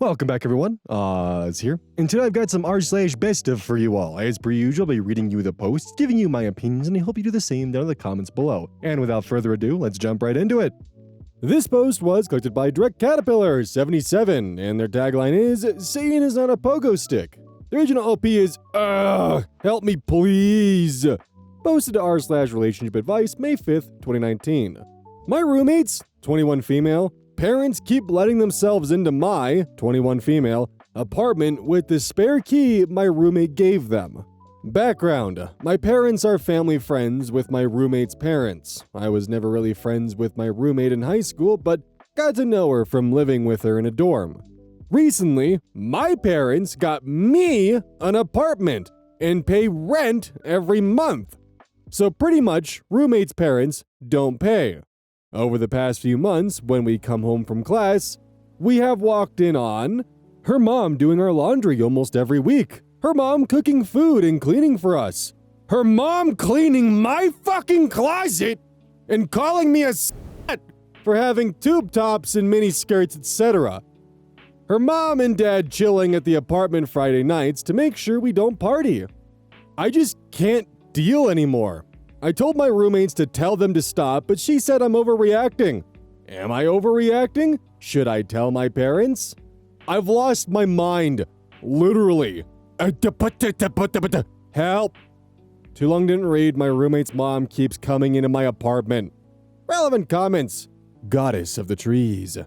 Welcome back, everyone. It's here. And today I've got some r/BestOf for you all. As per usual, I'll be reading you the posts, giving you my opinions, and I hope you do the same down in the comments below. And without further ado, let's jump right into it. This post was collected by Direct Caterpillar 77, and their tagline is, "Satan is not a pogo stick." The original OP is, help me please. Posted to r/relationship advice May 5th, 2019. My roommates, 21 female, parents keep letting themselves into my, 21 female, apartment with the spare key my roommate gave them. Background: my parents are family friends with my roommate's parents. I was never really friends with my roommate in high school, but got to know her from living with her in a dorm. Recently, my parents got me an apartment and pay rent every month. So pretty much, roommates' parents don't pay. Over the past few months, when we come home from class, we have walked in on her mom doing our laundry almost every week, her mom cooking food and cleaning for us, her mom cleaning my fucking closet and calling me a slut for having tube tops and mini skirts, etc. Her mom and dad chilling at the apartment Friday nights to make sure we don't party. I just can't deal anymore. I told my roommates to tell them to stop, but she said I'm overreacting. Am I overreacting? Should I tell my parents? I've lost my mind. Literally. Help. Too long didn't read. My roommate's mom keeps coming into my apartment. Relevant comments. Goddess of the trees.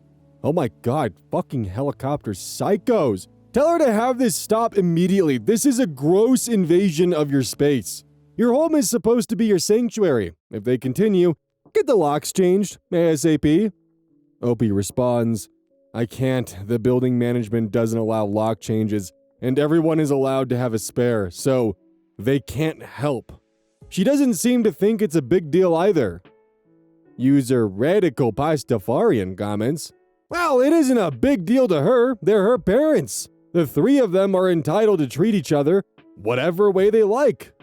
Oh my god, fucking helicopter psychos. Tell her to have this stop immediately. This is a gross invasion of your space. Your home is supposed to be your sanctuary. If they continue, get the locks changed, ASAP. Opie responds, I can't. The building management doesn't allow lock changes, and everyone is allowed to have a spare, so they can't help. She doesn't seem to think it's a big deal either. User Radical Pastafarian comments, well, it isn't a big deal to her. They're her parents. The three of them are entitled to treat each other whatever way they like.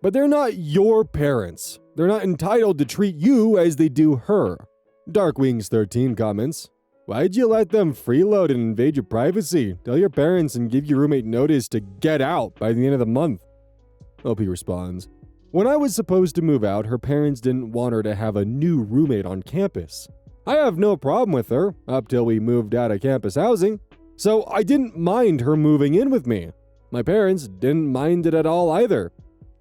But they're not your parents. They're not entitled to treat you as they do her. Darkwings13 comments, why'd you let them freeload and invade your privacy? Tell your parents and give your roommate notice to get out by the end of the month. OP responds, when I was supposed to move out, her parents didn't want her to have a new roommate on campus. I have no problem with her, up till we moved out of campus housing, so I didn't mind her moving in with me. My parents didn't mind it at all either.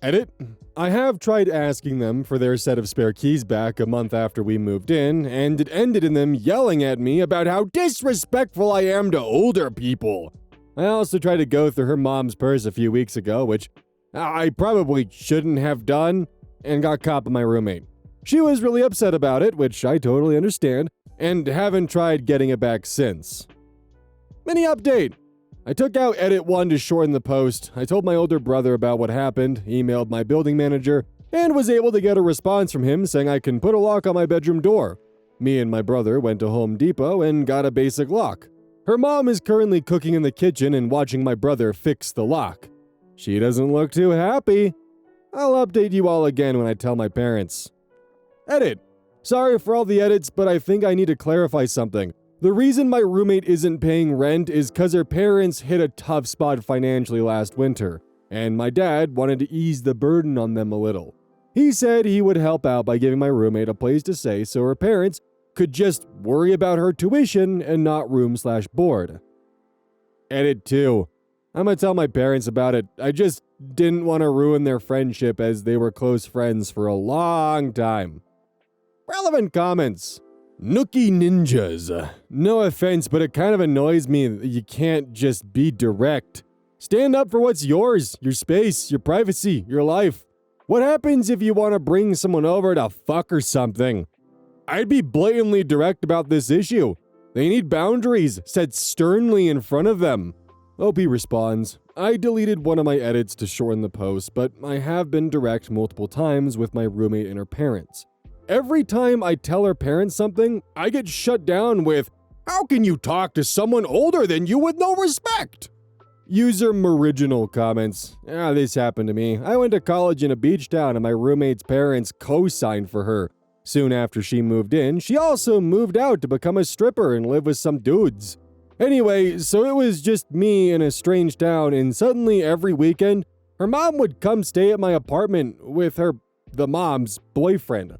Edit. I have tried asking them for their set of spare keys back a month after we moved in, and it ended in them yelling at me about how disrespectful I am to older people. I also tried to go through her mom's purse a few weeks ago, which I probably shouldn't have done, and got caught by my roommate. She was really upset about it, which I totally understand, and haven't tried getting it back since. Mini update. I took out edit 1 to shorten the post. I told my older brother about what happened, emailed my building manager, and was able to get a response from him saying I can put a lock on my bedroom door. Me and my brother went to Home Depot and got a basic lock. Her mom is currently cooking in the kitchen and watching my brother fix the lock. She doesn't look too happy. I'll update you all again when I tell my parents. Edit. Sorry for all the edits, but I think I need to clarify something. The reason my roommate isn't paying rent is because her parents hit a tough spot financially last winter, and my dad wanted to ease the burden on them a little. He said he would help out by giving my roommate a place to stay so her parents could just worry about her tuition and not room/board. Edit 2. I'm gonna tell my parents about it. I just didn't want to ruin their friendship as they were close friends for a long time. Relevant comments. Nookie Ninjas. No offense, but it kind of annoys me that you can't just be direct. Stand up for what's yours, your space, your privacy, your life. What happens if you want to bring someone over to fuck or something? I'd be blatantly direct about this issue. They need boundaries set sternly in front of them. OP responds, I deleted one of my edits to shorten the post, but I have been direct multiple times with my roommate and her parents. Every time I tell her parents something, I get shut down with, how can you talk to someone older than you with no respect? User Moriginal comments, this happened to me. I went to college in a beach town and my roommate's parents co-signed for her. Soon after she moved in, she also moved out to become a stripper and live with some dudes. Anyway, so it was just me in a strange town, and suddenly every weekend, her mom would come stay at my apartment with the mom's boyfriend.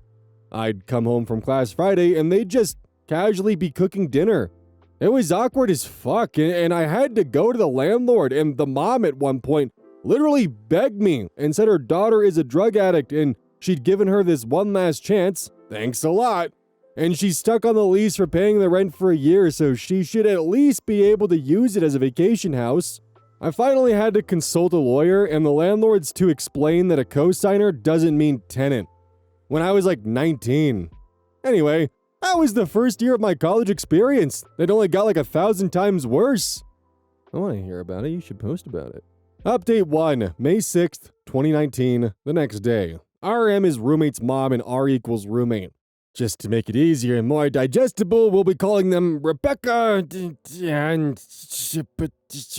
I'd come home from class Friday, and they'd just casually be cooking dinner. It was awkward as fuck, and I had to go to the landlord, and the mom at one point literally begged me and said her daughter is a drug addict and she'd given her this one last chance, thanks a lot, and she's stuck on the lease for paying the rent for a year, so she should at least be able to use it as a vacation house. I finally had to consult a lawyer and the landlords to explain that a co-signer doesn't mean tenant, when I was like 19. Anyway, that was the first year of my college experience. It only got like 1,000 times worse. I want to hear about it. You should post about it. Update 1, May 6th, 2019, the next day. RM is roommate's mom and R equals roommate. Just to make it easier and more digestible, we'll be calling them Rebecca and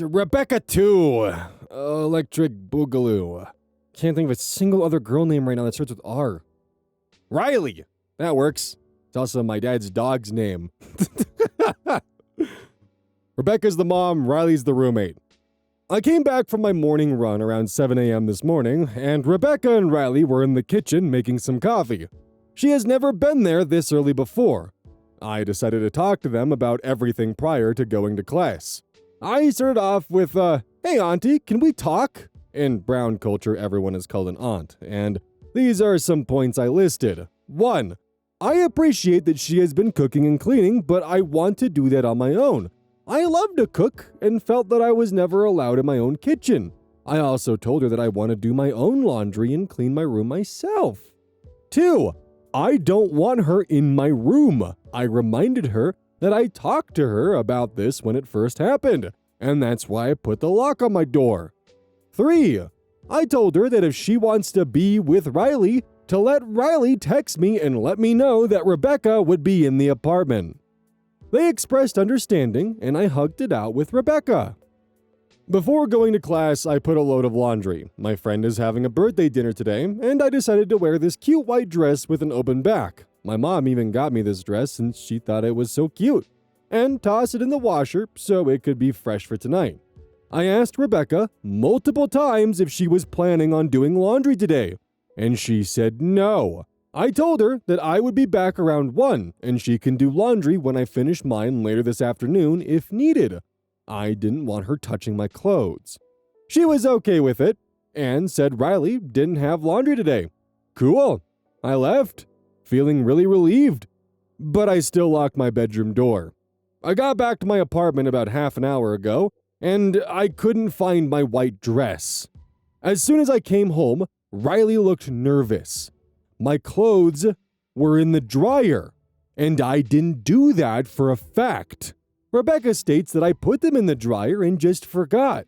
Rebecca 2. Electric Boogaloo. Can't think of a single other girl name right now that starts with R. Riley. That works. It's also my dad's dog's name. Rebecca's the mom, Riley's the roommate. I came back from my morning run around 7 a.m. this morning, and Rebecca and Riley were in the kitchen making some coffee. She has never been there this early before. I decided to talk to them about everything prior to going to class. I started off with, hey auntie, can we talk? In brown culture, everyone is called an aunt, and these are some points I listed. 1. I appreciate that she has been cooking and cleaning, but I want to do that on my own. I love to cook and felt that I was never allowed in my own kitchen. I also told her that I want to do my own laundry and clean my room myself. 2. I don't want her in my room. I reminded her that I talked to her about this when it first happened, and that's why I put the lock on my door. 3. I told her that if she wants to be with Riley, to let Riley text me and let me know that Rebecca would be in the apartment. They expressed understanding, and I hugged it out with Rebecca. Before going to class, I put a load of laundry. My friend is having a birthday dinner today, and I decided to wear this cute white dress with an open back. My mom even got me this dress since she thought it was so cute, and toss it in the washer so it could be fresh for tonight. I asked Rebecca multiple times if she was planning on doing laundry today, and she said no. I told her that I would be back around 1, and she can do laundry when I finish mine later this afternoon if needed. I didn't want her touching my clothes. She was okay with it, and said Riley didn't have laundry today. Cool. I left, feeling really relieved. But I still locked my bedroom door. I got back to my apartment about half an hour ago, and I couldn't find my white dress. As soon as I came home, Riley looked nervous. My clothes were in the dryer, and I didn't do that for a fact. Rebecca states that I put them in the dryer and just forgot.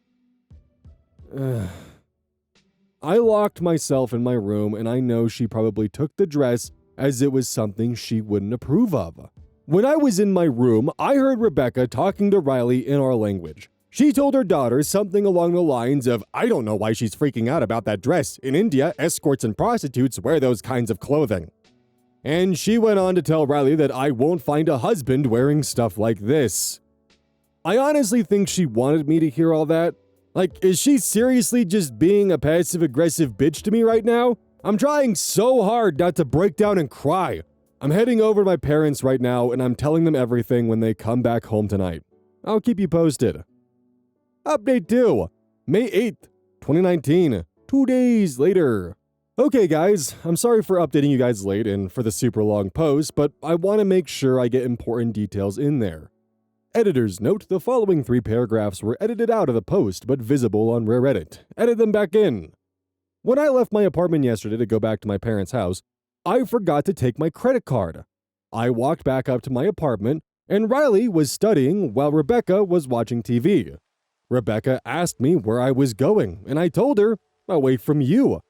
I locked myself in my room, and I know she probably took the dress as it was something she wouldn't approve of. When I was in my room, I heard Rebecca talking to Riley in our language. She told her daughter something along the lines of, I don't know why she's freaking out about that dress. In India, escorts and prostitutes wear those kinds of clothing. And she went on to tell Riley that I won't find a husband wearing stuff like this. I honestly think she wanted me to hear all that. Like, is she seriously just being a passive-aggressive bitch to me right now? I'm trying so hard not to break down and cry. I'm heading over to my parents right now, and I'm telling them everything when they come back home tonight. I'll keep you posted. Update 2, May 8th, 2019, 2 days later. Okay guys, I'm sorry for updating you guys late and for the super long post, but I want to make sure I get important details in there. Editor's note, the following 3 paragraphs were edited out of the post but visible on Reddit. Edit them back in. When I left my apartment yesterday to go back to my parents' house, I forgot to take my credit card. I walked back up to my apartment, and Riley was studying while Rebecca was watching TV. Rebecca asked me where I was going, and I told her, away from you.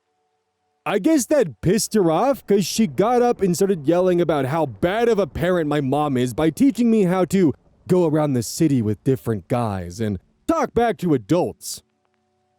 I guess that pissed her off because she got up and started yelling about how bad of a parent my mom is by teaching me how to go around the city with different guys and talk back to adults.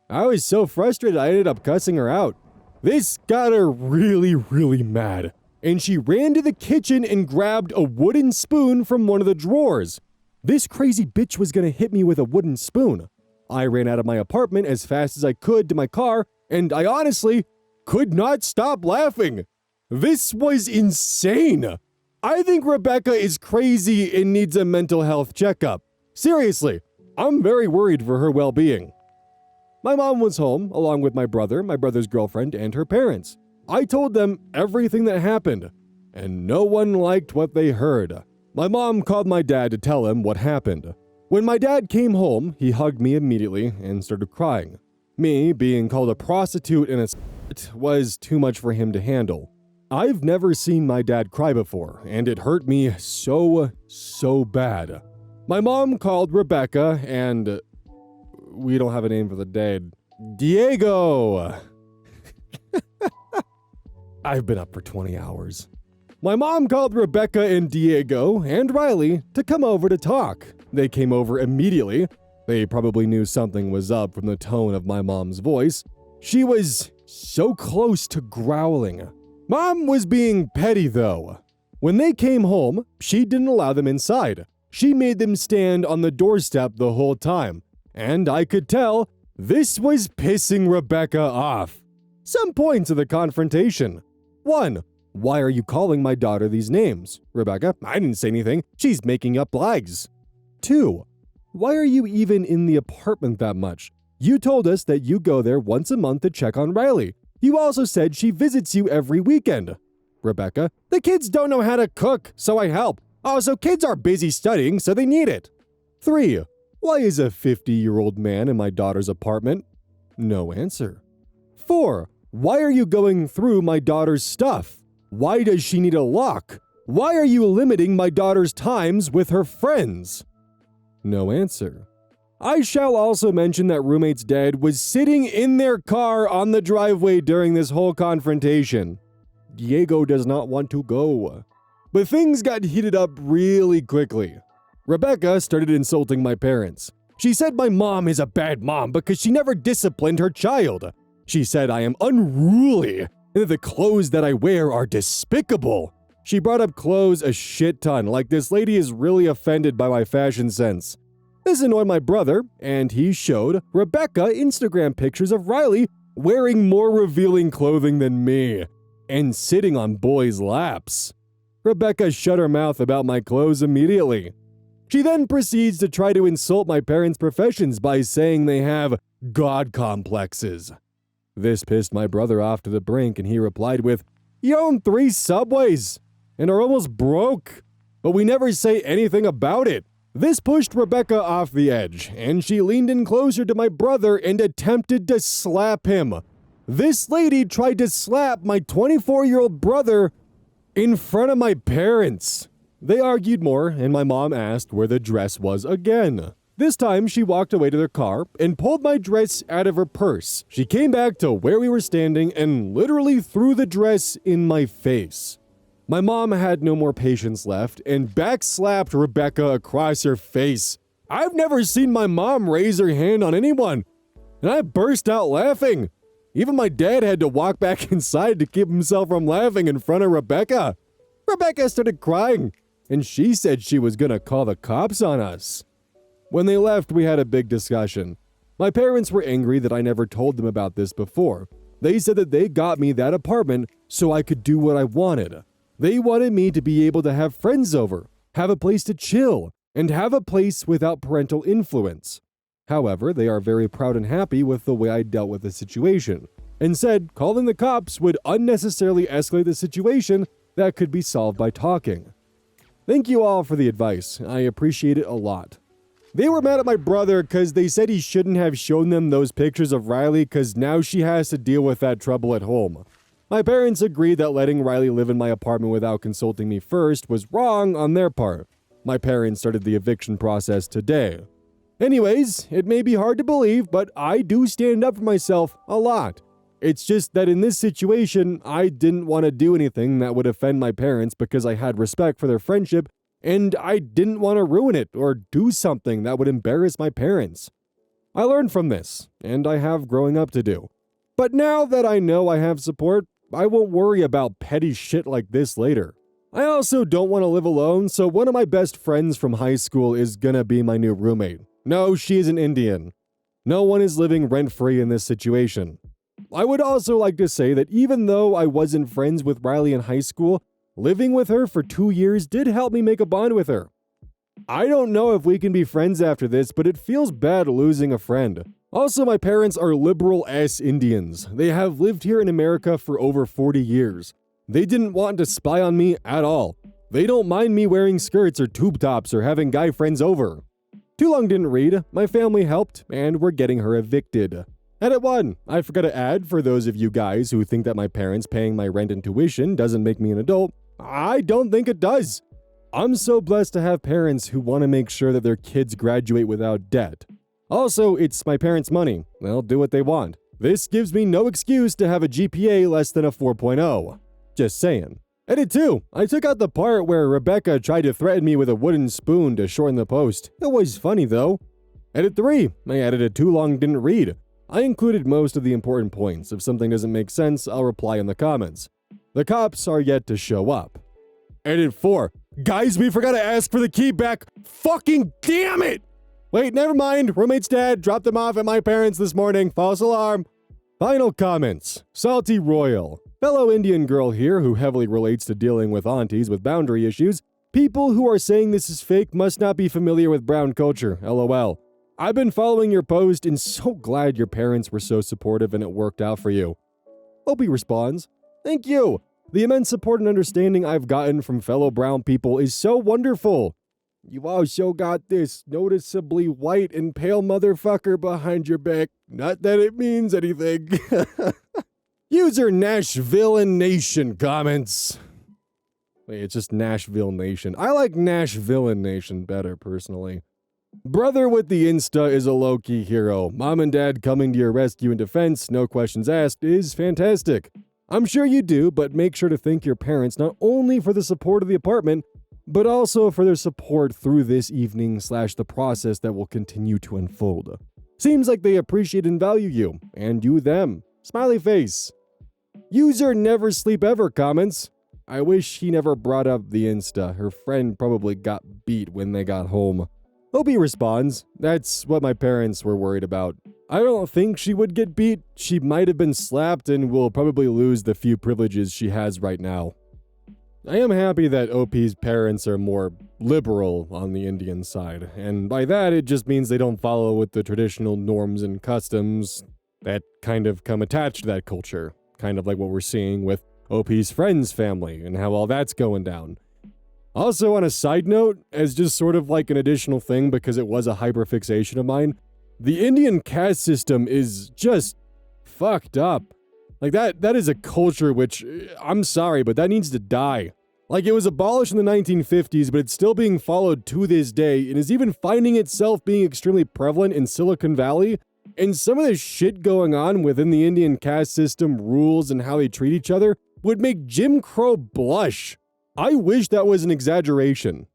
I was so frustrated I ended up cussing her out. This got her really, really mad, and she ran to the kitchen and grabbed a wooden spoon from one of the drawers. This crazy bitch was gonna hit me with a wooden spoon. I ran out of my apartment as fast as I could to my car, and I honestly could not stop laughing. This was insane. I think Rebecca is crazy and needs a mental health checkup. Seriously, I'm very worried for her well-being. My mom was home, along with my brother's girlfriend, and her parents. I told them everything that happened, and no one liked what they heard. My mom called my dad to tell him what happened. When my dad came home, he hugged me immediately and started crying. Me being called a prostitute and a was too much for him to handle. I've never seen my dad cry before, and it hurt me so bad. My mom called Rebecca and... we don't have a name for the dad. Diego! I've been up for 20 hours. My mom called Rebecca and Diego and Riley to come over to talk. They came over immediately. They probably knew something was up from the tone of my mom's voice. She was so close to growling. Mom was being petty though. When they came home, she didn't allow them inside. She made them stand on the doorstep the whole time. And I could tell this was pissing Rebecca off. Some points of the confrontation. 1. Why are you calling my daughter these names? Rebecca, I didn't say anything. She's making up lies. 2. Why are you even in the apartment that much? You told us that you go there once a month to check on Riley. You also said she visits you every weekend. Rebecca, the kids don't know how to cook, so I help. Also, kids are busy studying, so they need it. 3. Why is a 50-year-old man in my daughter's apartment? No answer. 4. Why are you going through my daughter's stuff? Why does she need a lock? Why are you limiting my daughter's times with her friends? No answer. I shall also mention that roommate's dad was sitting in their car on the driveway during this whole confrontation. Diego does not want to go. But things got heated up really quickly. Rebecca started insulting my parents. She said my mom is a bad mom because she never disciplined her child. She said I am unruly and that the clothes that I wear are despicable. She brought up clothes a shit ton, like this lady is really offended by my fashion sense. This annoyed my brother, and he showed Rebecca Instagram pictures of Riley wearing more revealing clothing than me and sitting on boys' laps. Rebecca shut her mouth about my clothes immediately. She then proceeds to try to insult my parents' professions by saying they have God complexes. This pissed my brother off to the brink, and he replied with, "You own 3 subways and are almost broke, but we never say anything about it." This pushed Rebecca off the edge, and she leaned in closer to my brother and attempted to slap him. This lady tried to slap my 24-year-old brother in front of my parents. They argued more, and my mom asked where the dress was again. This time, she walked away to their car and pulled my dress out of her purse. She came back to where we were standing and literally threw the dress in my face. My mom had no more patience left and backslapped Rebecca across her face. I've never seen my mom raise her hand on anyone, and I burst out laughing. Even my dad had to walk back inside to keep himself from laughing in front of Rebecca. Rebecca started crying, and she said she was gonna call the cops on us. When they left, we had a big discussion. My parents were angry that I never told them about this before. They said that they got me that apartment so I could do what I wanted. They wanted me to be able to have friends over, have a place to chill, and have a place without parental influence. However, they are very proud and happy with the way I dealt with the situation, and said calling the cops would unnecessarily escalate the situation that could be solved by talking. Thank you all for the advice. I appreciate it a lot. They were mad at my brother because they said he shouldn't have shown them those pictures of Riley because now she has to deal with that trouble at home. My parents agreed that letting Riley live in my apartment without consulting me first was wrong on their part. My parents started the eviction process today. Anyways, it may be hard to believe, but I do stand up for myself a lot. It's just that in this situation, I didn't want to do anything that would offend my parents because I had respect for their friendship, and I didn't want to ruin it or do something that would embarrass my parents. I learned from this, and I have growing up to do. But now that I know I have support, I won't worry about petty shit like this later. I also don't want to live alone, so one of my best friends from high school is gonna be my new roommate. No, she is an Indian. No one is living rent-free in this situation. I would also like to say that even though I wasn't friends with Riley in high school, living with her for 2 years did help me make a bond with her. I don't know if we can be friends after this, but it feels bad losing a friend. Also, my parents are liberal-ass Indians. They have lived here in America for over 40 years. They didn't want to spy on me at all. They don't mind me wearing skirts or tube tops or having guy friends over. Too long didn't read, my family helped, and we're getting her evicted. Edit 1. I forgot to add, for those of you guys who think that my parents paying my rent and tuition doesn't make me an adult, I don't think it does. I'm so blessed to have parents who want to make sure that their kids graduate without debt. Also, it's my parents' money. They'll do what they want. This gives me no excuse to have a GPA less than a 4.0. Just saying. Edit 2. I took out the part where Rebecca tried to threaten me with a wooden spoon to shorten the post. It was funny though. Edit 3. I added a too long didn't read. I included most of the important points. If something doesn't make sense, I'll reply in the comments. The cops are yet to show up. Edit 4. Guys, we forgot to ask for the key back. Fucking damn it! Wait, never mind. Roommate's dad dropped them off at my parents this morning. False alarm. Final comments. Salty Royal. Fellow Indian girl here who heavily relates to dealing with aunties with boundary issues. People who are saying this is fake must not be familiar with brown culture. LOL. I've been following your post and so glad your parents were so supportive and it worked out for you. Opie responds, thank you. The immense support and understanding I've gotten from fellow brown people is so wonderful. You also got this noticeably white and pale motherfucker behind your back. Not that it means anything. User Nashville Nation comments. Wait, it's just Nashville Nation. I like Nashville Nation better, personally. Brother with the Insta is a low-key hero. Mom and dad coming to your rescue and defense, no questions asked, is fantastic. I'm sure you do, but make sure to thank your parents not only for the support of the apartment, but also for their support through this evening / the process that will continue to unfold. Seems like they appreciate and value you, and you them. Smiley face. User Never Sleep Ever comments, I wish he never brought up the Insta. Her friend probably got beat when they got home. Opie responds, that's what my parents were worried about. I don't think she would get beat. She might have been slapped and will probably lose the few privileges she has right now. I am happy that OP's parents are more liberal on the Indian side, and by that it just means they don't follow with the traditional norms and customs that kind of come attached to that culture, kind of like what we're seeing with OP's friend's family and how all that's going down. Also, on a side note, as just sort of like an additional thing because it was a hyperfixation of mine, the Indian caste system is just fucked up. Like that is a culture which, I'm sorry, but that needs to die. Like it was abolished in the 1950s, but it's still being followed to this day and is even finding itself being extremely prevalent in Silicon Valley. And some of the shit going on within the Indian caste system, rules and how they treat each other would make Jim Crow blush. I wish that was an exaggeration.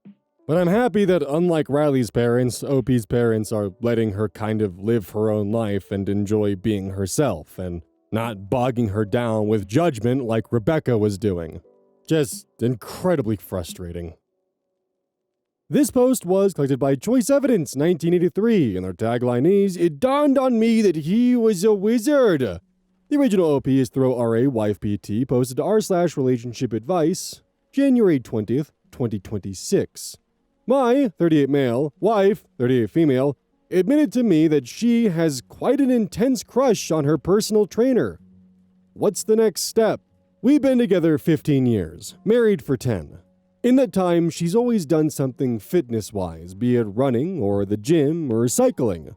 But I'm happy that unlike Riley's parents, OP's parents are letting her kind of live her own life and enjoy being herself and not bogging her down with judgment like Rebecca was doing. Just incredibly frustrating. This post was collected by Choice Evidence 1983, and their tagline is, it dawned on me that he was a wizard. The original OP is Throw RA Wife PT, posted to r/relationship advice, January 20th, 2026. My 38 male wife, 38 female, admitted to me that she has quite an intense crush on her personal trainer. What's the next step? We've been together 15 years, married for 10. In that time, she's always done something fitness-wise, be it running or the gym or cycling.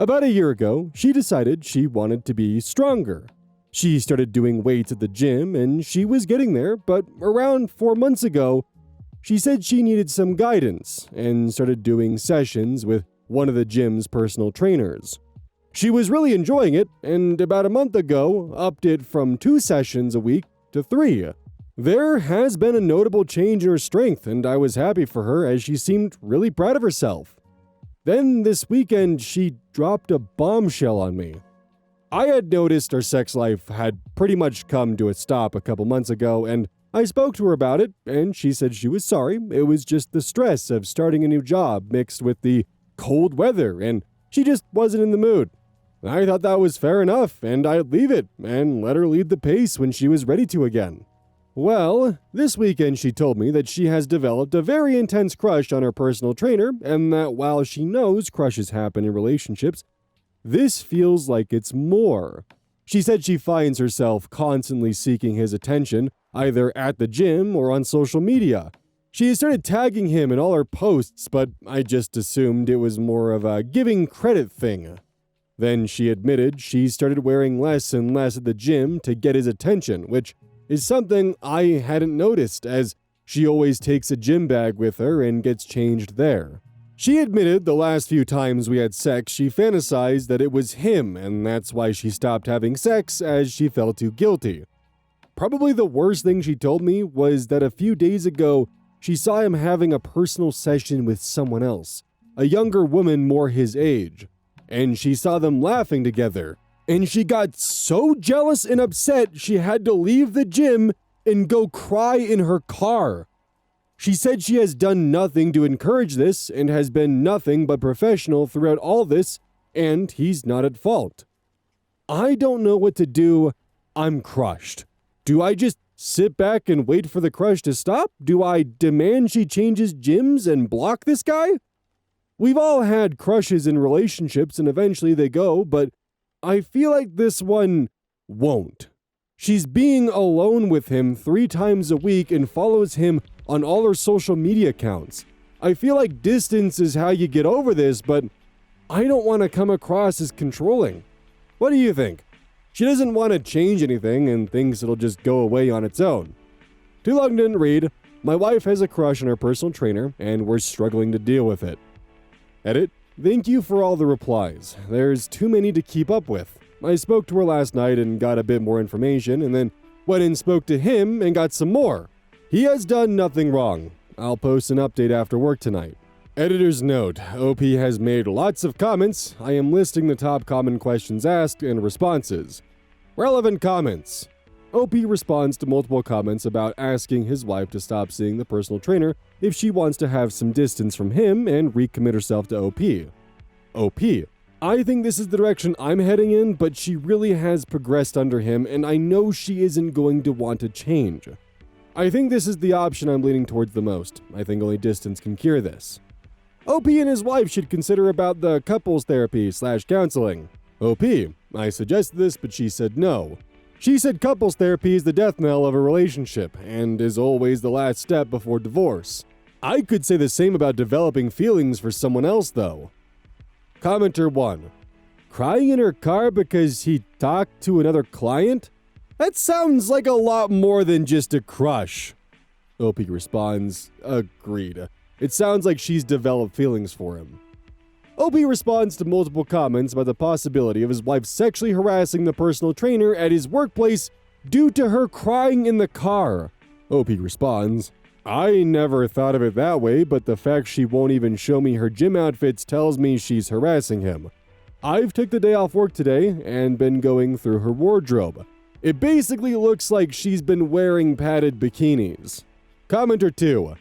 About a year ago, she decided she wanted to be stronger. She started doing weights at the gym and she was getting there, but around 4 months ago, she said she needed some guidance and started doing sessions with one of the gym's personal trainers. She was really enjoying it, and about a month ago, upped it from 2 sessions a week to 3. There has been a notable change in her strength, and I was happy for her as she seemed really proud of herself. Then this weekend, she dropped a bombshell on me. I had noticed our sex life had pretty much come to a stop a couple months ago, and I spoke to her about it, and she said she was sorry. It was just the stress of starting a new job mixed with the cold weather, and she just wasn't in the mood. I thought that was fair enough, and I'd leave it and let her lead the pace when she was ready to again. Well, this weekend she told me that she has developed a very intense crush on her personal trainer, and that while she knows crushes happen in relationships, this feels like it's more. She said she finds herself constantly seeking his attention, either at the gym or on social media. She has started tagging him in all her posts, but I just assumed it was more of a giving credit thing. Then she admitted she started wearing less and less at the gym to get his attention, which is something I hadn't noticed, as she always takes a gym bag with her and gets changed there. She admitted the last few times we had sex, she fantasized that it was him, and that's why she stopped having sex, as she felt too guilty. Probably the worst thing she told me was that a few days ago, she saw him having a personal session with someone else, a younger woman more his age, and she saw them laughing together, and she got so jealous and upset she had to leave the gym and go cry in her car. She said she has done nothing to encourage this and has been nothing but professional throughout all this, and he's not at fault. I don't know what to do. I'm crushed. Do I just sit back and wait for the crush to stop? Do I demand she changes gyms and block this guy? We've all had crushes in relationships and eventually they go, but I feel like this one won't. She's being alone with him 3 times a week and follows him on all her social media accounts. I feel like distance is how you get over this, but I don't want to come across as controlling. What do you think? She doesn't want to change anything and thinks it'll just go away on its own. Too long didn't read. My wife has a crush on her personal trainer, and we're struggling to deal with it. Edit. Thank you for all the replies. There's too many to keep up with. I spoke to her last night and got a bit more information, and then went and spoke to him and got some more. He has done nothing wrong. I'll post an update after work tonight. Editor's note, OP has made lots of comments. I am listing the top common questions asked and responses. Relevant comments. OP responds to multiple comments about asking his wife to stop seeing the personal trainer if she wants to have some distance from him and recommit herself to OP. OP. I think this is the direction I'm heading in, but she really has progressed under him, and I know she isn't going to want to change. I think this is the option I'm leaning towards the most. I think only distance can cure this. OP and his wife should consider about the couples therapy/counseling. OP, I suggested this, but she said no. She said couples therapy is the death knell of a relationship, and is always the last step before divorce. I could say the same about developing feelings for someone else, though. Commenter 1. Crying in her car because he talked to another client? That sounds like a lot more than just a crush. OP responds, agreed. It sounds like she's developed feelings for him. OP responds to multiple comments about the possibility of his wife sexually harassing the personal trainer at his workplace due to her crying in the car. OP responds, I never thought of it that way, but the fact she won't even show me her gym outfits tells me she's harassing him. I've took the day off work today and been going through her wardrobe. It basically looks like she's been wearing padded bikinis. Commenter 2.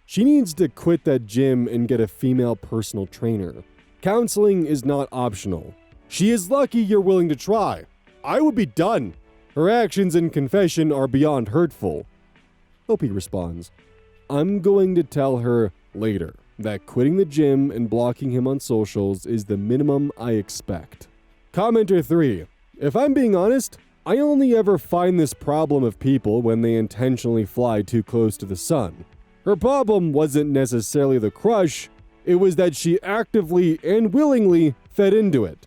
She needs to quit that gym and get a female personal trainer. Counseling is not optional. She is lucky you're willing to try. I would be done. Her actions and confession are beyond hurtful. OP responds, I'm going to tell her later that quitting the gym and blocking him on socials is the minimum I expect. Commenter 3. If I'm being honest, I only ever find this problem of people when they intentionally fly too close to the sun. Her problem wasn't necessarily the crush, it was that she actively and willingly fed into it.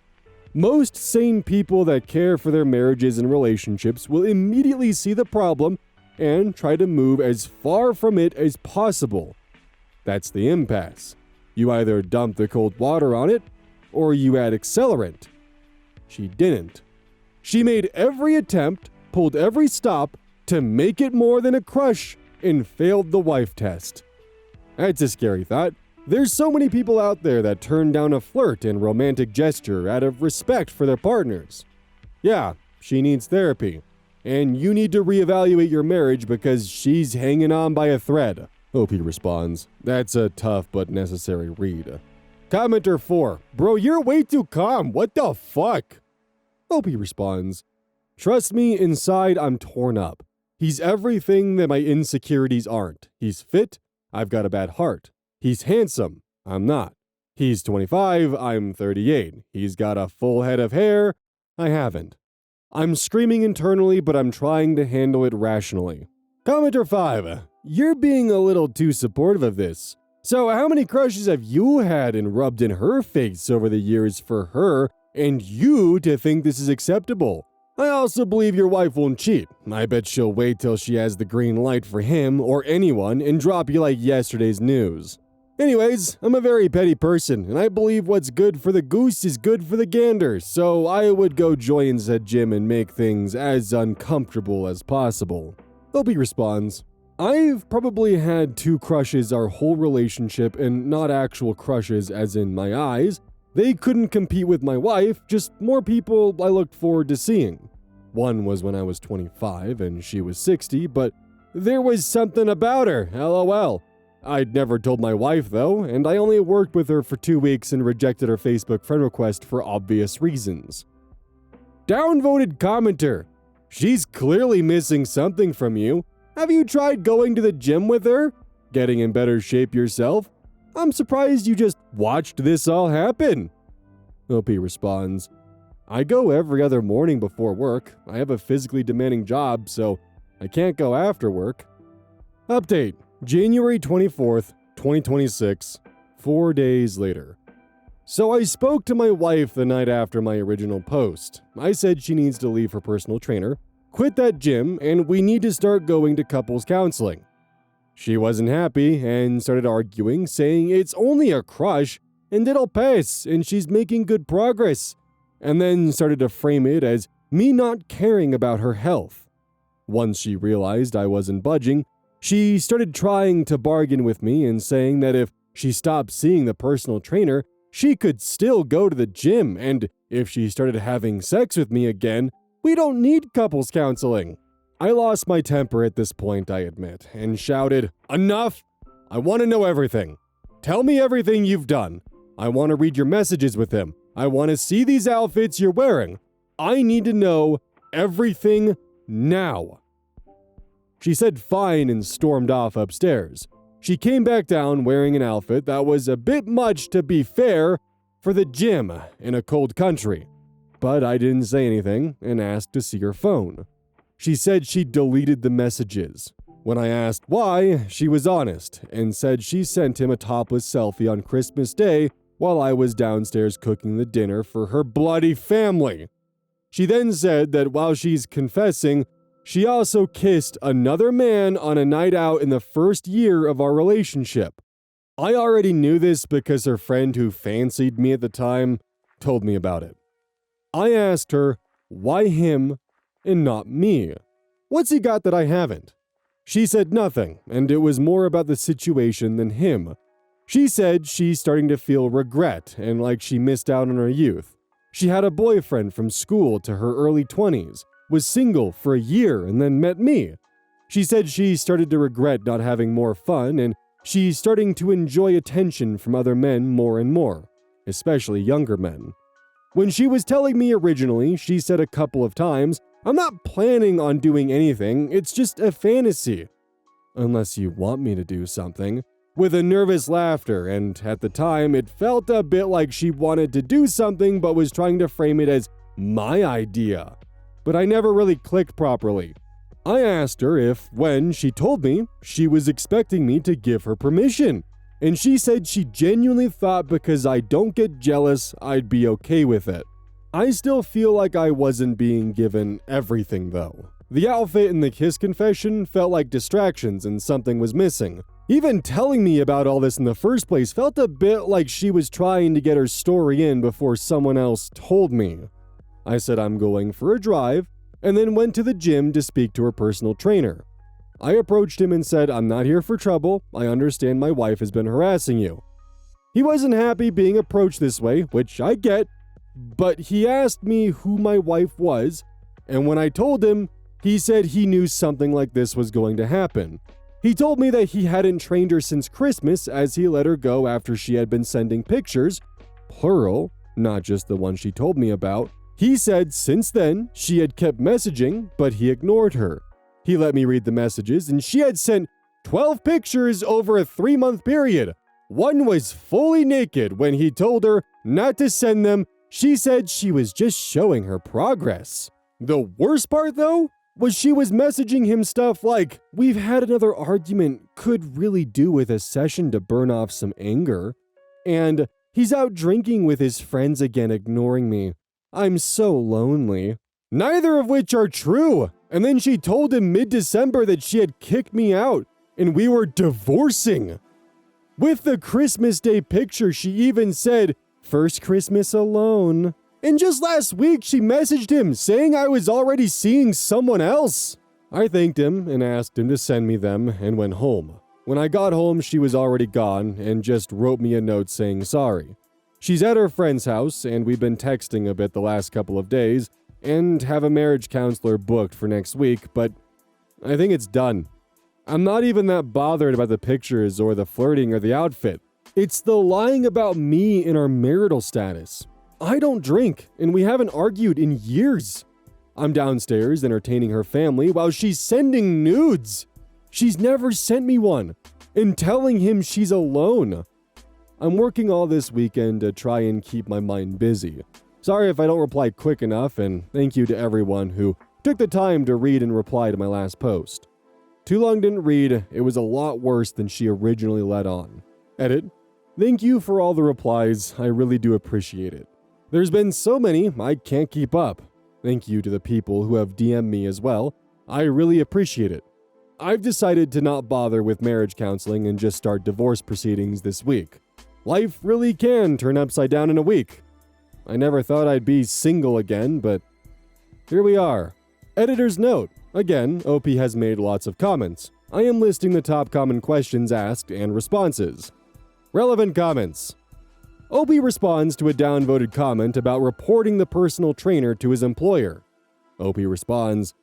Most sane people that care for their marriages and relationships will immediately see the problem and try to move as far from it as possible. That's the impasse. You either dump the cold water on it, or you add accelerant. She didn't. She made every attempt, pulled every stop to make it more than a crush, and failed the wife test. That's a scary thought. There's so many people out there that turn down a flirt and romantic gesture out of respect for their partners. Yeah, she needs therapy. and you need to reevaluate your marriage because she's hanging on by a thread. OP responds, that's a tough but necessary read. Commenter 4, bro, you're way too calm. What the fuck? OP responds, trust me, inside I'm torn up. He's everything that my insecurities aren't. He's fit. I've got a bad heart. He's handsome. I'm not. He's 25. I'm 38. He's got a full head of hair. I haven't. I'm screaming internally, but I'm trying to handle it rationally. Commenter 5, you're being a little too supportive of this. So how many crushes have you had and rubbed in her face over the years for her and you to think this is acceptable? I also believe your wife won't cheat. I bet she'll wait till she has the green light for him or anyone and drop you like yesterday's news. Anyways, I'm a very petty person, and I believe what's good for the goose is good for the gander, so I would go join said gym and make things as uncomfortable as possible. OP responds, I've probably had 2 crushes our whole relationship, and not actual crushes as in my eyes. They couldn't compete with my wife, just more people I looked forward to seeing. One was when I was 25 and she was 60, but there was something about her, lol. I'd never told my wife though, and I only worked with her for 2 weeks and rejected her Facebook friend request for obvious reasons. Downvoted commenter, she's clearly missing something from you. Have you tried going to the gym with her? Getting in better shape yourself? I'm surprised you just watched this all happen. OP responds, I go every other morning before work. I have a physically demanding job, so I can't go after work. Update, January 24th, 2026, 4 days later. So I spoke to my wife the night after my original post. I said she needs to leave her personal trainer, quit that gym, and we need to start going to couples counseling. She wasn't happy and started arguing, saying it's only a crush and it'll pass and she's making good progress, and then started to frame it as me not caring about her health. Once she realized I wasn't budging, she started trying to bargain with me and saying that if she stopped seeing the personal trainer, she could still go to the gym, and if she started having sex with me again, we don't need couples counseling. I lost my temper at this point, I admit, and shouted, enough! I want to know everything. Tell me everything you've done. I want to read your messages with him. I want to see these outfits you're wearing. I need to know everything now. She said fine and stormed off upstairs. She came back down wearing an outfit that was a bit much, to be fair, for the gym in a cold country. But I didn't say anything and asked to see her phone. She said she deleted the messages. When I asked why, she was honest and said she sent him a topless selfie on Christmas Day while I was downstairs cooking the dinner for her bloody family. She then said that while she's confessing, she also kissed another man on a night out in the first year of our relationship. I already knew this because her friend who fancied me at the time told me about it. I asked her, why him and not me? What's he got that I haven't? She said nothing, and it was more about the situation than him. She said she's starting to feel regret and like she missed out on her youth. She had a boyfriend from school to her early 20s, was single for a year, and then met me. She said she started to regret not having more fun, and she's starting to enjoy attention from other men more and more, especially younger men. When she was telling me originally, she said a couple of times, I'm not planning on doing anything, it's just a fantasy. Unless you want me to do something. With a nervous laughter, and at the time, it felt a bit like she wanted to do something but was trying to frame it as my idea. But I never really clicked properly. I asked her if, when she told me, she was expecting me to give her permission. And she said she genuinely thought because I don't get jealous, I'd be okay with it. I still feel like I wasn't being given everything though. The outfit and the kiss confession felt like distractions and something was missing. Even telling me about all this in the first place felt a bit like she was trying to get her story in before someone else told me. I said I'm going for a drive, and then went to the gym to speak to her personal trainer. I approached him and said, I'm not here for trouble. I understand my wife has been harassing you. He wasn't happy being approached this way, which I get, but he asked me who my wife was, and when I told him, He said he knew something like this was going to happen. He told me that he hadn't trained her since Christmas as he let her go after she had been sending pictures, plural, not just the one she told me about. He said since then she had kept messaging, but he ignored her. He let me read the messages and she had sent 12 pictures over a 3-month period. One was fully naked. When he told her not to send them, she said she was just showing her progress. The worst part though was she was messaging him stuff like, "We've had another argument, could really do with a session to burn off some anger," and "He's out drinking with his friends again, ignoring me. I'm so lonely." Neither of which are true. And then she told him mid-December that she had kicked me out and we were divorcing. With the Christmas Day picture, she even said, "First Christmas alone." And just last week, she messaged him saying I was already seeing someone else. I thanked him and asked him to send me them and went home. When I got home, she was already gone and just wrote me a note saying sorry. She's at her friend's house and we've been texting a bit the last couple of days and have a marriage counselor booked for next week, but I think it's done. I'm not even that bothered about the pictures or the flirting or the outfit. It's the lying about me and our marital status. I don't drink, and we haven't argued in years. I'm downstairs entertaining her family while she's sending nudes. She's never sent me one, and telling him she's alone. I'm working all this weekend to try and keep my mind busy. Sorry if I don't reply quick enough, and thank you to everyone who took the time to read and reply to my last post. Too long didn't read, it was a lot worse than she originally let on. Edit. Thank you for all the replies, I really do appreciate it. There's been so many, I can't keep up. Thank you to the people who have DM'd me as well. I really appreciate it. I've decided to not bother with marriage counseling and just start divorce proceedings this week. Life really can turn upside down in a week. I never thought I'd be single again, but here we are. Editor's note. Again, OP has made lots of comments. I am listing the top common questions asked and responses. Relevant comments. OP responds to a downvoted comment about reporting the personal trainer to his employer. OP responds,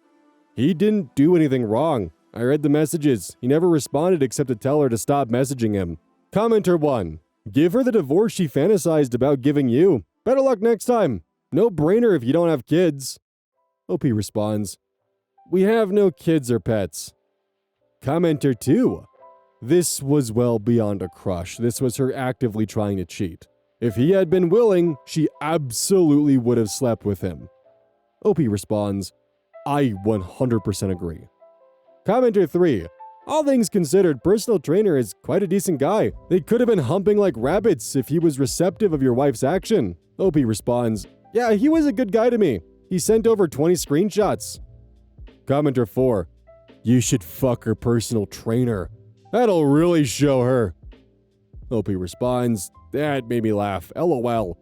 "He didn't do anything wrong. I read the messages. He never responded except to tell her to stop messaging him." Commenter 1. Give her the divorce she fantasized about giving you. Better luck next time. No brainer if you don't have kids. OP responds, "We have no kids or pets." Commenter 2. This was well beyond a crush. This was her actively trying to cheat. If he had been willing, she absolutely would have slept with him. OP responds, "I 100% agree." Commenter 3. All things considered, personal trainer is quite a decent guy. They could have been humping like rabbits if he was receptive of your wife's action. OP responds, "Yeah, he was a good guy to me. He sent over 20 screenshots." Commenter 4. You should fuck her personal trainer. That'll really show her. OP responds, "That made me laugh. LOL."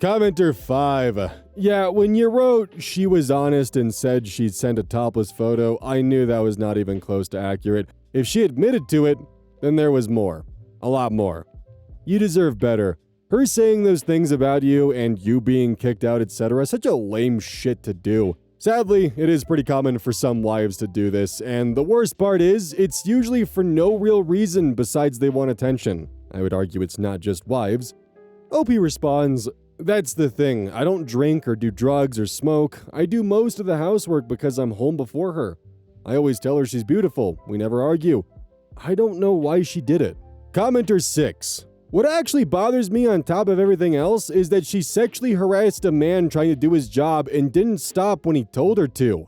Commenter 5. Yeah, when you wrote she was honest and said she'd sent a topless photo, I knew that was not even close to accurate. If she admitted to it, then there was more. A lot more. You deserve better. Her saying those things about you and you being kicked out, etc. Such a lame shit to do. Sadly, it is pretty common for some wives to do this, and the worst part is, it's usually for no real reason besides they want attention. I would argue it's not just wives. OP responds, "That's the thing. I don't drink or do drugs or smoke. I do most of the housework because I'm home before her. I always tell her she's beautiful. We never argue. I don't know why she did it." Commenter 6. What actually bothers me on top of everything else is that she sexually harassed a man trying to do his job and didn't stop when he told her to.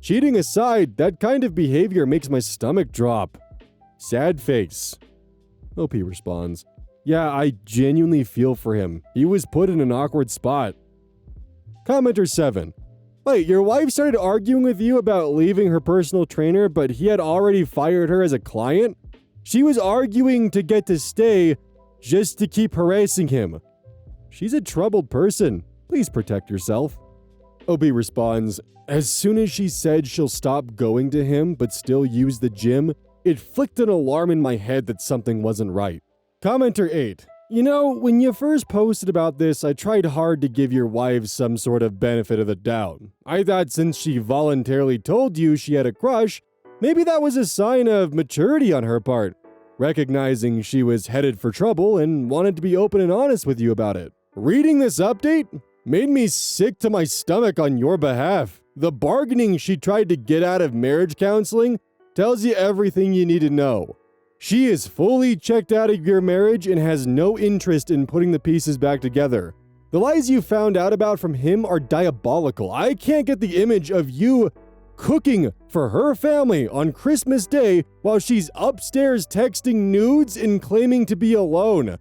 Cheating aside, that kind of behavior makes my stomach drop. Sad face. OP responds, "Yeah, I genuinely feel for him. He was put in an awkward spot." Commenter 7. Wait, your wife started arguing with you about leaving her personal trainer, but he had already fired her as a client? She was arguing to get to stay just to keep harassing him. She's a troubled person. Please protect yourself. OP responds, "As soon as she said she'll stop going to him but still use the gym, it flicked an alarm in my head that something wasn't right." Commenter 8. You know, when you first posted about this, I tried hard to give your wife some sort of benefit of the doubt. I thought since she voluntarily told you she had a crush, maybe that was a sign of maturity on her part, recognizing she was headed for trouble and wanted to be open and honest with you about it. Reading this update made me sick to my stomach on your behalf. The bargaining she tried to get out of marriage counseling tells you everything you need to know. She is fully checked out of your marriage and has no interest in putting the pieces back together. The lies you found out about from him are diabolical. I can't get the image of you cooking for her family on Christmas Day while she's upstairs texting nudes and claiming to be alone.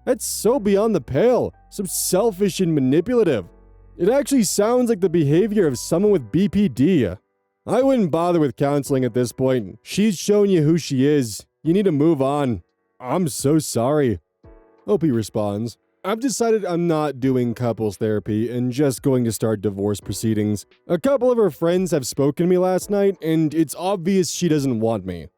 That's so beyond the pale, so selfish and manipulative. It actually sounds like the behavior of someone with BPD. I wouldn't bother with counseling at this point. She's shown you who she is. You need to move on. I'm so sorry. Opie responds, I've decided I'm not doing couples therapy and just going to start divorce proceedings. A couple of her friends have spoken to me last night, and it's obvious she doesn't want me.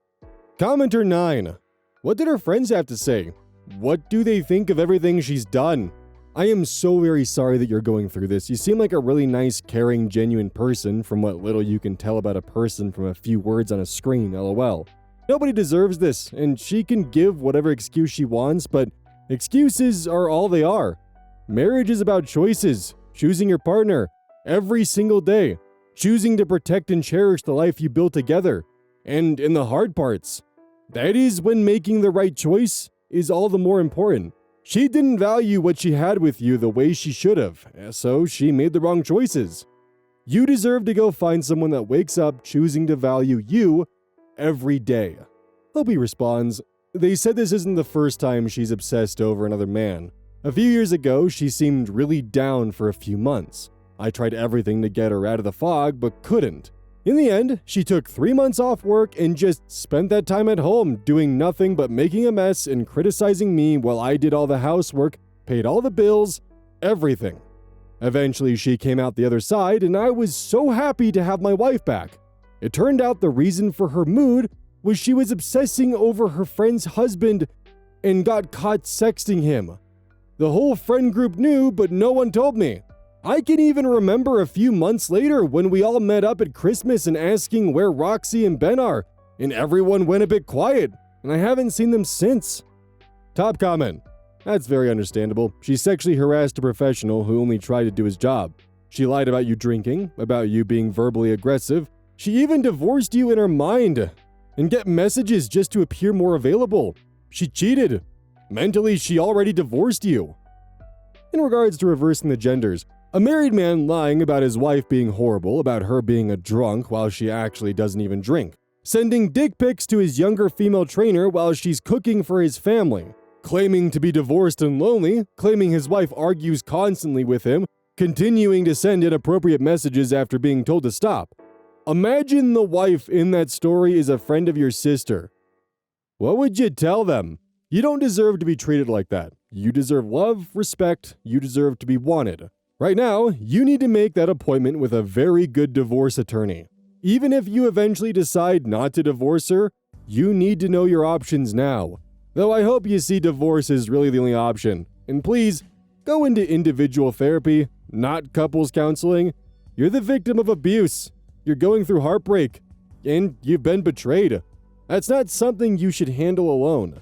Commenter 9. What did her friends have to say? What do they think of everything she's done? I am so very sorry that you're going through this. You seem like a really nice, caring, genuine person from what little you can tell about a person from a few words on a screen, lol. Nobody deserves this, and she can give whatever excuse she wants, but excuses are all they are. Marriage is about choices, choosing your partner every single day, choosing to protect and cherish the life you built together, and in the hard parts. That is when making the right choice is all the more important. She didn't value what she had with you the way she should have, so she made the wrong choices. You deserve to go find someone that wakes up choosing to value you every day. Opie responds, they said this isn't the first time she's obsessed over another man. A few years ago, she seemed really down for a few months. I tried everything to get her out of the fog, but couldn't. In the end, she took 3 months off work and just spent that time at home doing nothing but making a mess and criticizing me while I did all the housework, paid all the bills, everything. Eventually, she came out the other side, and I was so happy to have my wife back. It turned out the reason for her mood was she was obsessing over her friend's husband and got caught sexting him. The whole friend group knew, but no one told me. I can even remember a few months later when we all met up at Christmas and asking where Roxy and Ben are, and everyone went a bit quiet, and I haven't seen them since. Top comment. That's very understandable. She sexually harassed a professional who only tried to do his job. She lied about you drinking, about you being verbally aggressive. She even divorced you in her mind and get messages just to appear more available. She cheated. Mentally, she already divorced you. In regards to reversing the genders, a married man lying about his wife being horrible, about her being a drunk while she actually doesn't even drink, sending dick pics to his younger female trainer while she's cooking for his family, claiming to be divorced and lonely, claiming his wife argues constantly with him, continuing to send inappropriate messages after being told to stop. Imagine the wife in that story is a friend of your sister. What would you tell them? You don't deserve to be treated like that. You deserve love, respect, you deserve to be wanted. Right now, you need to make that appointment with a very good divorce attorney. Even if you eventually decide not to divorce her, you need to know your options now. Though I hope you see divorce is really the only option. And please, go into individual therapy, not couples counseling. You're the victim of abuse. You're going through heartbreak, and you've been betrayed. That's not something you should handle alone.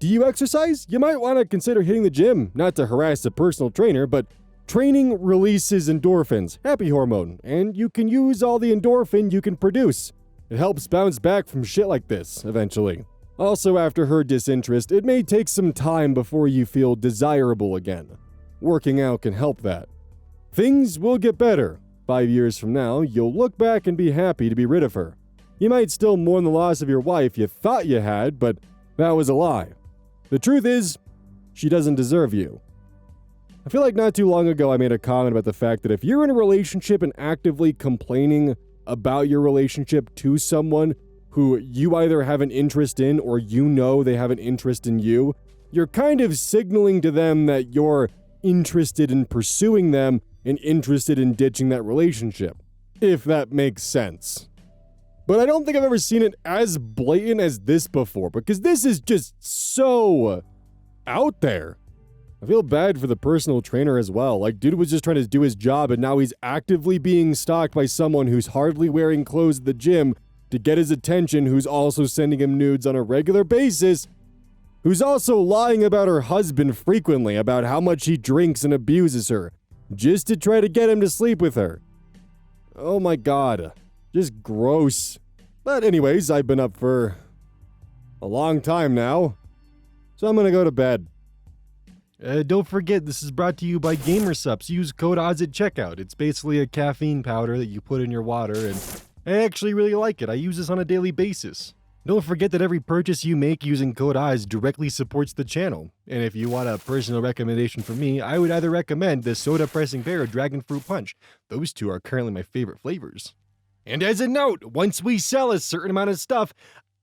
Do you exercise? You might want to consider hitting the gym, not to harass a personal trainer, but training releases endorphins, happy hormone, and you can use all the endorphin you can produce. It helps bounce back from shit like this, eventually. Also, after her disinterest, it may take some time before you feel desirable again. Working out can help that. Things will get better. 5 years from now, you'll look back and be happy to be rid of her. You might still mourn the loss of your wife you thought you had, but that was a lie. The truth is, she doesn't deserve you. I feel like not too long ago I made a comment about the fact that if you're in a relationship and actively complaining about your relationship to someone who you either have an interest in or you know they have an interest in you, you're kind of signaling to them that you're interested in pursuing them and interested in ditching that relationship, if that makes sense. But I don't think I've ever seen it as blatant as this before, because this is just so out there. I feel bad for the personal trainer as well. Like, dude was just trying to do his job and now he's actively being stalked by someone who's hardly wearing clothes at the gym to get his attention, who's also sending him nudes on a regular basis, who's also lying about her husband frequently, about how much he drinks and abuses her, just to try to get him to sleep with her. Oh my god. Just gross. But anyways, I've been up for a long time now, so I'm gonna go to bed. Don't forget, this is brought to you by GamerSupps. Use code ODDS at checkout. It's basically a caffeine powder that you put in your water, and I actually really like it. I use this on a daily basis. Don't forget that every purchase you make using code ODDS directly supports the channel. And if you want a personal recommendation from me, I would either recommend the Soda Pressing Bear or Dragon Fruit Punch. Those two are currently my favorite flavors. And as a note, once we sell a certain amount of stuff,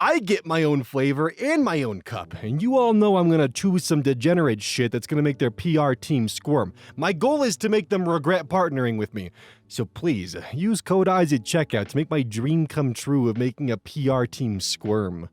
I get my own flavor and my own cup, and you all know I'm gonna choose some degenerate shit that's gonna make their PR team squirm. My goal is to make them regret partnering with me. So please, use code ODDS at checkout to make my dream come true of making a PR team squirm.